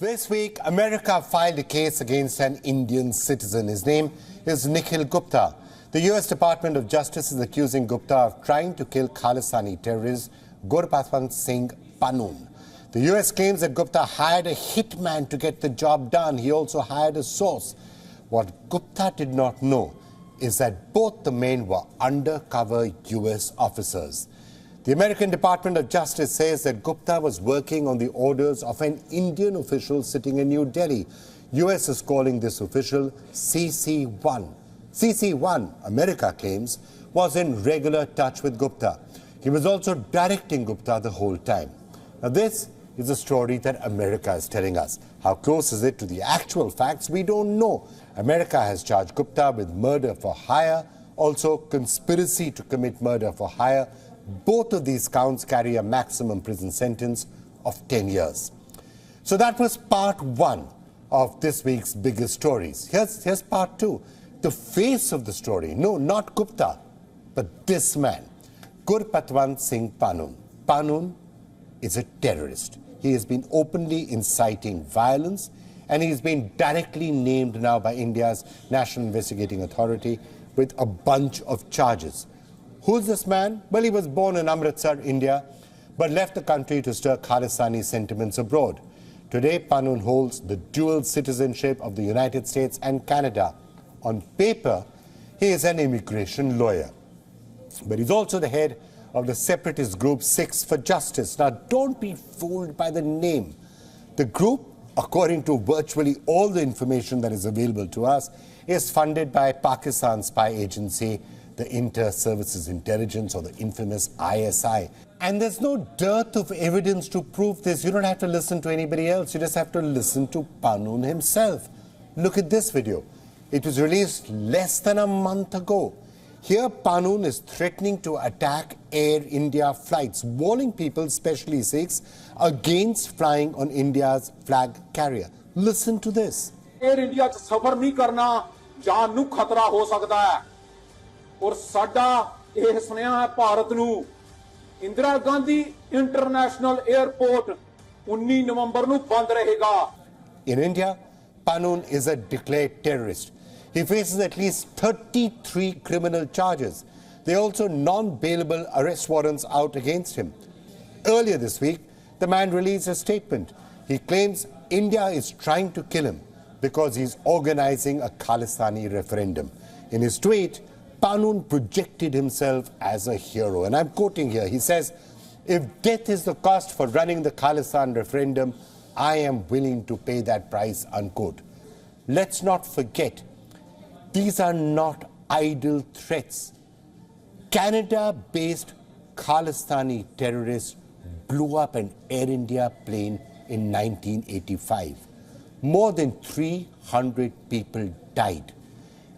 This week, America filed a case against an Indian citizen. His name is Nikhil Gupta. The U.S. Department of Justice is accusing Gupta of trying to kill Khalistani terrorist Gurpatwant Singh Pannun. The U.S. claims that Gupta hired a hitman to get the job done. He also hired a source. What Gupta did not know is that both the men were undercover U.S. officers. The American Department of Justice says that Gupta was working on the orders of an Indian official sitting in New Delhi. U.S. is calling this official CC1. CC1, America claims, was in regular touch with Gupta. He was also directing Gupta the whole time. Now this is a story that America is telling us. How close is it to the actual facts? We don't know. America has charged Gupta with murder for hire, also conspiracy to commit murder for hire. Both of these counts carry a maximum prison sentence of 10 years. So that was part one of this week's biggest stories. Here's part two. The face of the story. No, not Gupta, but this man, Gurpatwant Singh Pannun. Pannun is a terrorist. He has been openly inciting violence, and he has been directly named now by India's National Investigating Authority with a bunch of charges. Who's this man? Well, he was born in Amritsar, India, but left the country to stir Khalistani sentiments abroad. Today, Pannun holds the dual citizenship of the United States and Canada. On paper, he is an immigration lawyer, but he's also the head of the separatist group Six for Justice. Now, don't be fooled by the name. The group, according to virtually all the information that is available to us, is funded by Pakistan's spy agency, the Inter-Services Intelligence, or the infamous ISI. And there's no dearth of evidence to prove this. You don't have to listen to anybody else. You just have to listen to Pannun himself. Look at this video. It was released less than a month ago. Here, Pannun is threatening to attack Air India flights, warning people, especially Sikhs, against flying on India's flag carrier. Listen to this. Air India च सफर नहीं करना जान नू खतरा हो सकता है और साडा यह सुनिया है भारत नू इंदिरा गांधी इंटरनेशनल एयरपोर्ट 19 नवंबर नू बंद रहेगा. In India, Pannun is a declared terrorist. He faces at least 33 criminal charges. There are also non-bailable arrest warrants out against him. Earlier this week, the man released a statement. He claims India is trying to kill him because he's organizing a Khalistani referendum. In his tweet, Pannun projected himself as a hero. And I'm quoting here. He says, "If death is the cost for running the Khalistan referendum, I am willing to pay that price," unquote. Let's not forget, these are not idle threats. Canada-based Khalistani terrorists blew up an Air India plane in 1985. More than 300 people died.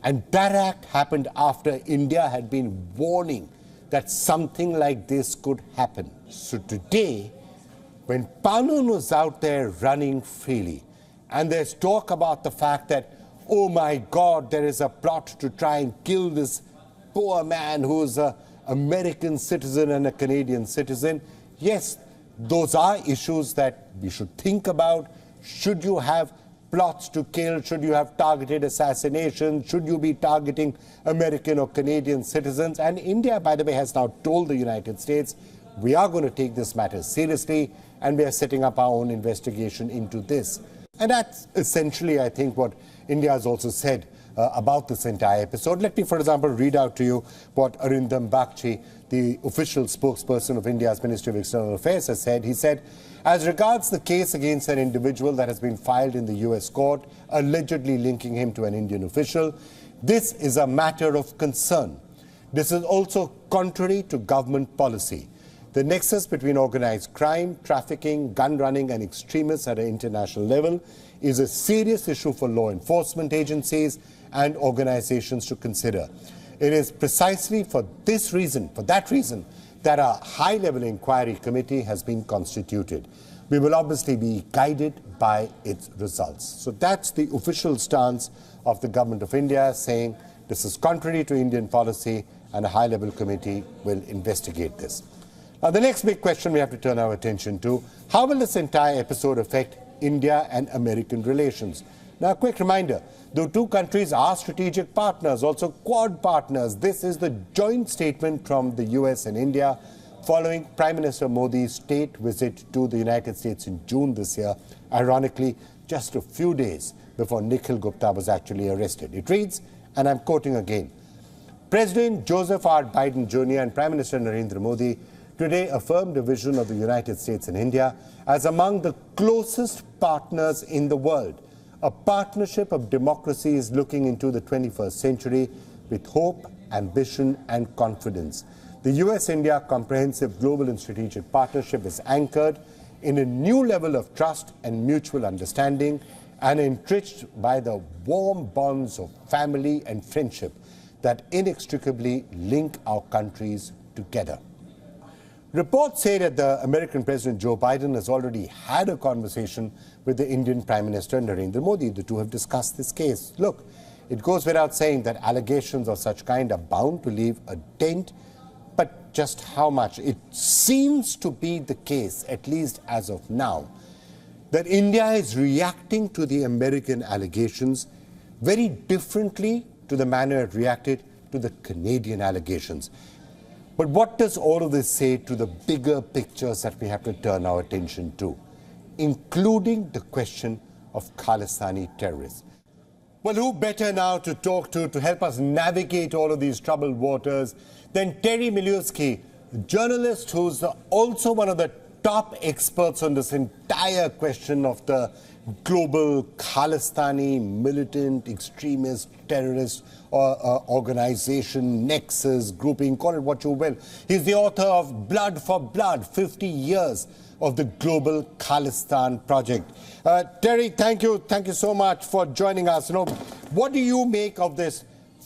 And that act happened after India had been warning that something like this could happen. So today, when Pannun was out there running freely, and there's talk about the fact that, oh my God, there is a plot to try and kill this poor man who's an American citizen and a Canadian citizen. Yes, those are issues that we should think about. Should you have plots to kill? Should you have targeted assassination? Should you be targeting American or Canadian citizens? And India, by the way, has now told the United States, we are going to take this matter seriously, and we are setting up our own investigation into this. And that's essentially, I think, what India has also said about this entire episode. Let me, for example, read out to you what Arindam Bagchi, the official spokesperson of India's Ministry of External Affairs, has said. He said, "As regards the case against an individual that has been filed in the U.S. court, allegedly linking him to an Indian official, this is a matter of concern. This is also contrary to government policy. The nexus between organized crime, trafficking, gun running, and extremists at an international level is a serious issue for law enforcement agencies and organizations to consider. It is precisely for this reason, that a high-level inquiry committee has been constituted. We will obviously be guided by its results." So that's the official stance of the government of India, saying this is contrary to Indian policy and a high-level committee will investigate this. Now, the next big question we have to turn our attention to, how will this entire episode affect India and American relations. Now, a quick reminder, the two countries are strategic partners, also Quad partners. This is the joint statement from the US and India following Prime Minister Modi's state visit to the United States in June this year, ironically just a few days before Nikhil Gupta was actually arrested. It reads, and I'm quoting again, President Joseph R. Biden Jr. and Prime Minister Narendra Modi today affirmed a vision of the United States and India as among the closest partners in the world, a partnership of democracies looking into the 21st century with hope, ambition, and confidence. The US-India Comprehensive Global and Strategic Partnership is anchored in a new level of trust and mutual understanding and enriched by the warm bonds of family and friendship that inextricably link our countries together. Reports say that the American President Joe Biden has already had a conversation with the Indian Prime Minister Narendra Modi. The two have discussed this case. Look, it goes without saying that allegations of such kind are bound to leave a dent, but just how much? It seems to be the case, at least as of now, that India is reacting to the American allegations very differently to the manner it reacted to the Canadian allegations. But what does all of this say to the bigger pictures that we have to turn our attention to, including the question of Khalistani terrorists? Well, who better now to talk to help us navigate all of these troubled waters than Terry Milewski, a journalist who's also one of the top experts on this entire question of the global Khalistani militant, extremist, terrorist organization, nexus, grouping, call it what you will. He's the author of Blood for Blood, 50 years of the global Khalistan project. Terry, thank you so much for joining us. You know, what do you make of this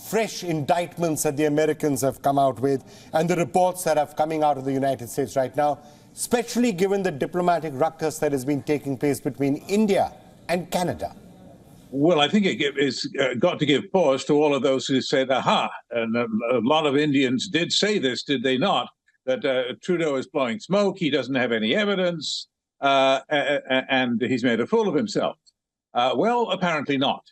fresh indictments that the Americans have come out with and the reports that are coming out of the United States right now, especially given the diplomatic ruckus that has been taking place between India and Canada? Well, I think it's got to give pause to all of those who said, aha, and a lot of Indians did say this, did they not, that Trudeau is blowing smoke, he doesn't have any evidence, and he's made a fool of himself. Well, apparently not.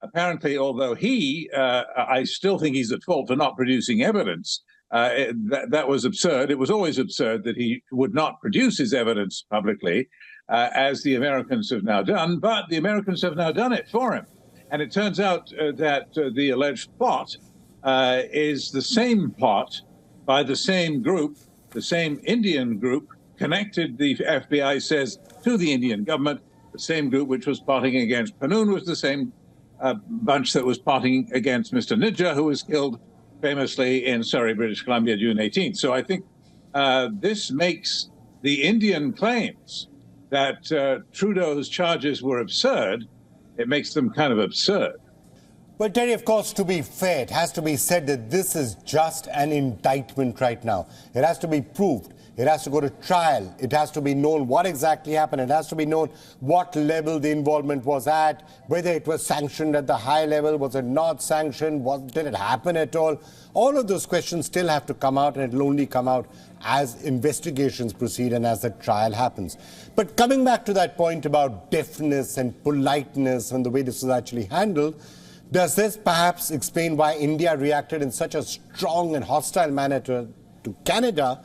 Apparently, although I still think he's at fault for not producing evidence. That was absurd. It was always absurd that he would not produce his evidence publicly, as the Americans have now done, but the Americans have now done it for him. And it turns out that the alleged plot is the same plot by the same group, the same Indian group, connected, the FBI says, to the Indian government. The same group which was plotting against Pannun was the same bunch that was plotting against Mr. Nijja, who was killed famously in Surrey, British Columbia, June 18th. So I think this makes the Indian claims that Trudeau's charges were absurd, it makes them kind of absurd. But Terry, of course, to be fair, it has to be said that this is just an indictment right now. It has to be proved. It has to go to trial. It has to be known what exactly happened. It has to be known what level the involvement was at, whether it was sanctioned at the high level, was it not sanctioned, did it happen at all? All of those questions still have to come out, and it will only come out as investigations proceed and as the trial happens. But coming back to that point about deftness and politeness and the way this was actually handled, does this perhaps explain why India reacted in such a strong and hostile manner to Canada?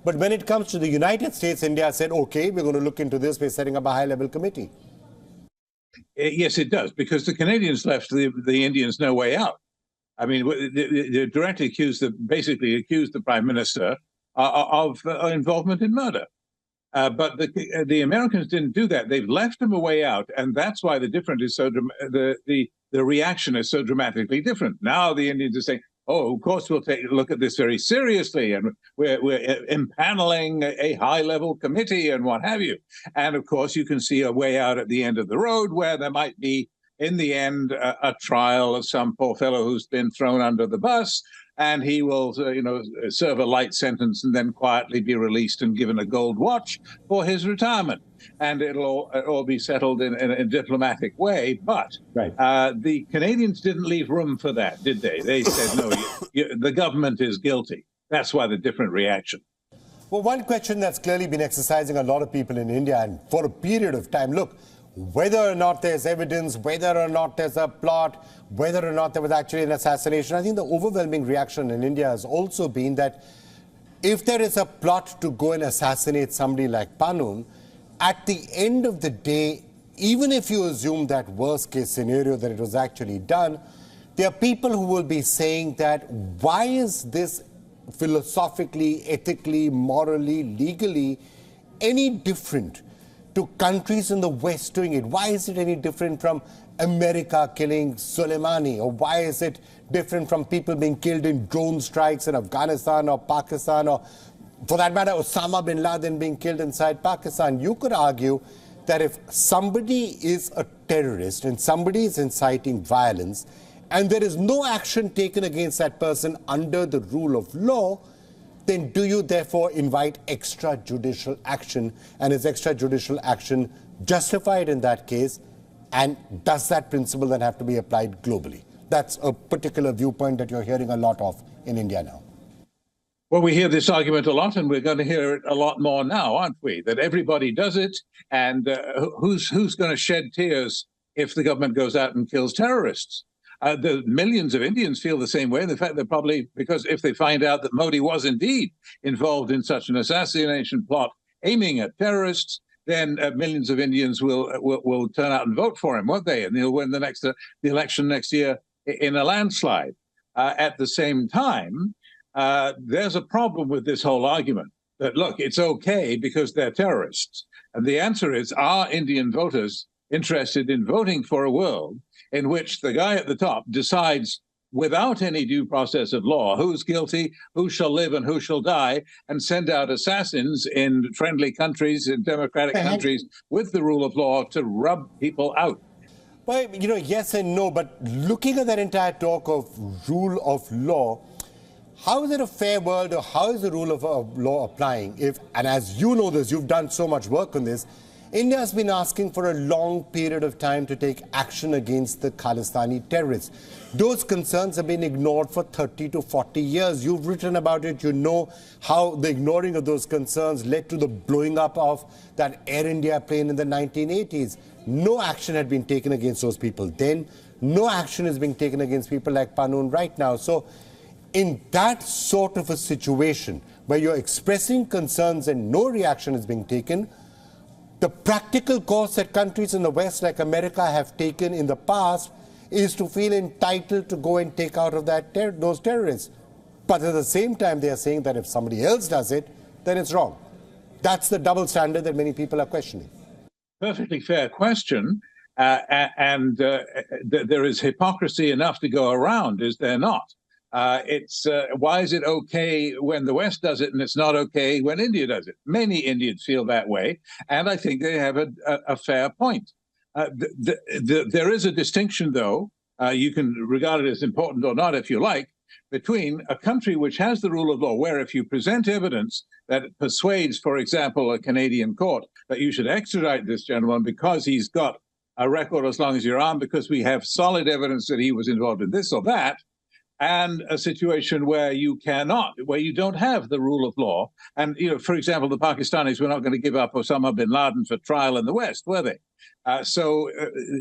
But when it comes to the United States, India said, okay, we're going to look into this. We're setting up a high-level committee. Yes, it does, because the Canadians left the Indians no way out. I mean, they directly basically accused the Prime Minister of involvement in murder. But the Americans didn't do that. They've left them a way out, and that's why the difference is so the reaction is so dramatically different. Now the Indians are saying, oh, of course, we'll take a look at this very seriously, and we're impaneling a high-level committee and what have you. And, of course, you can see a way out at the end of the road where there might be, in the end, a trial of some poor fellow who's been thrown under the bus, and he will, serve a light sentence and then quietly be released and given a gold watch for his retirement. And it'll all be settled in a diplomatic way. But the Canadians didn't leave room for that, did they? They said, no, the government is guilty. That's why the different reaction. Well, one question that's clearly been exercising a lot of people in India and for a period of time, look, whether or not there's evidence, whether or not there's a plot, whether or not there was actually an assassination. I think the overwhelming reaction in India has also been that if there is a plot to go and assassinate somebody like Pannun, at the end of the day, even if you assume that worst case scenario that it was actually done, there are people who will be saying that why is this philosophically, ethically, morally, legally any different to countries in the West doing it? Why is it any different from America killing Soleimani? Or why is it different from people being killed in drone strikes in Afghanistan or Pakistan, or for that matter, Osama bin Laden being killed inside Pakistan? You could argue that if somebody is a terrorist and somebody is inciting violence and there is no action taken against that person under the rule of law, then do you therefore invite extrajudicial action? And is extrajudicial action justified in that case? And does that principle then have to be applied globally? That's a particular viewpoint that you're hearing a lot of in India now. Well, we hear this argument a lot, and we're going to hear it a lot more now, aren't we? That everybody does it, and who's going to shed tears if the government goes out and kills terrorists? The millions of Indians feel the same way. In fact, they're probably, because if they find out that Modi was indeed involved in such an assassination plot aiming at terrorists, then millions of Indians will turn out and vote for him, won't they? And he'll win the election next year in a landslide. At the same time, there's a problem with this whole argument that, look, it's okay because they're terrorists. And the answer is, are Indian voters interested in voting for a world in which the guy at the top decides without any due process of law who's guilty, who shall live and who shall die, and send out assassins in friendly countries, in democratic countries, with the rule of law to rub people out? Well, yes and no, but looking at that entire talk of rule of law, how is it a fair world, or how is the rule of law applying? And as you know this, you've done so much work on this, India has been asking for a long period of time to take action against the Khalistani terrorists. Those concerns have been ignored for 30 to 40 years. You've written about it. You know how the ignoring of those concerns led to the blowing up of that Air India plane in the 1980s. No action had been taken against those people then. No action is being taken against people like Pannun right now. So in that sort of a situation where you're expressing concerns and no reaction is being taken, the practical course that countries in the West like America have taken in the past is to feel entitled to go and take out of those terrorists. But at the same time, they are saying that if somebody else does it, then it's wrong. That's the double standard that many people are questioning. Perfectly fair question. And there is hypocrisy enough to go around, is there not? Why is it okay when the West does it and it's not okay when India does it? Many Indians feel that way, and I think they have a fair point. There is a distinction, though, you can regard it as important or not if you like, between a country which has the rule of law, where if you present evidence that persuades, for example, a Canadian court that you should extradite this gentleman because he's got a record as long as your arm, because we have solid evidence that he was involved in this or that, and a situation where you don't have the rule of law. And, for example, the Pakistanis were not going to give up Osama bin Laden for trial in the West, were they? So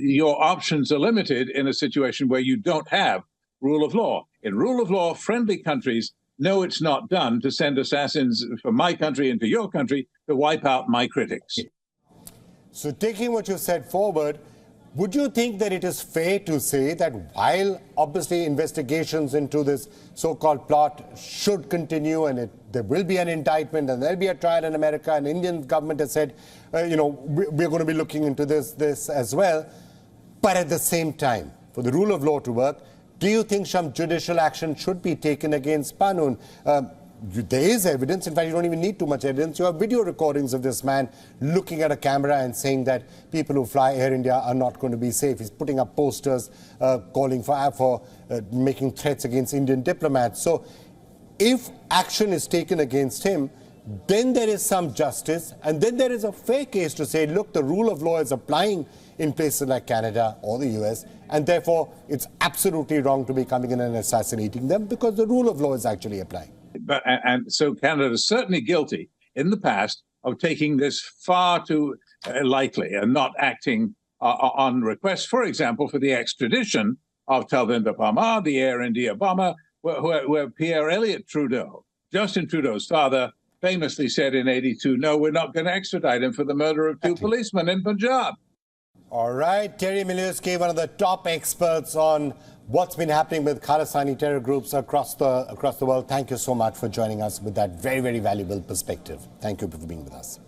your options are limited in a situation where you don't have rule of law. In rule of law, friendly countries know it's not done to send assassins from my country into your country to wipe out my critics. So taking what you said forward, would you think that it is fair to say that while obviously investigations into this so-called plot should continue and there will be an indictment and there'll be a trial in America, and Indian government has said, we're going to be looking into this as well, but at the same time, for the rule of law to work, do you think some judicial action should be taken against Pannun? There is evidence. In fact, you don't even need too much evidence. You have video recordings of this man looking at a camera and saying that people who fly Air India are not going to be safe. He's putting up posters calling for making threats against Indian diplomats. So if action is taken against him, then there is some justice, and then there is a fair case to say, look, the rule of law is applying in places like Canada or the US, and therefore it's absolutely wrong to be coming in and assassinating them because the rule of law is actually applying. And so Canada is certainly guilty in the past of taking this far too lightly and not acting on requests, for example, for the extradition of Talvinder Parmar, the Air India bomber, where Pierre Elliott Trudeau, Justin Trudeau's father, famously said in '82, no, we're not going to extradite him for the murder of two policemen in Punjab. All right, Terry Miliuski, one of the top experts on what's been happening with Khalistani terror groups across the world. Thank you so much for joining us with that very, very valuable perspective. Thank you for being with us.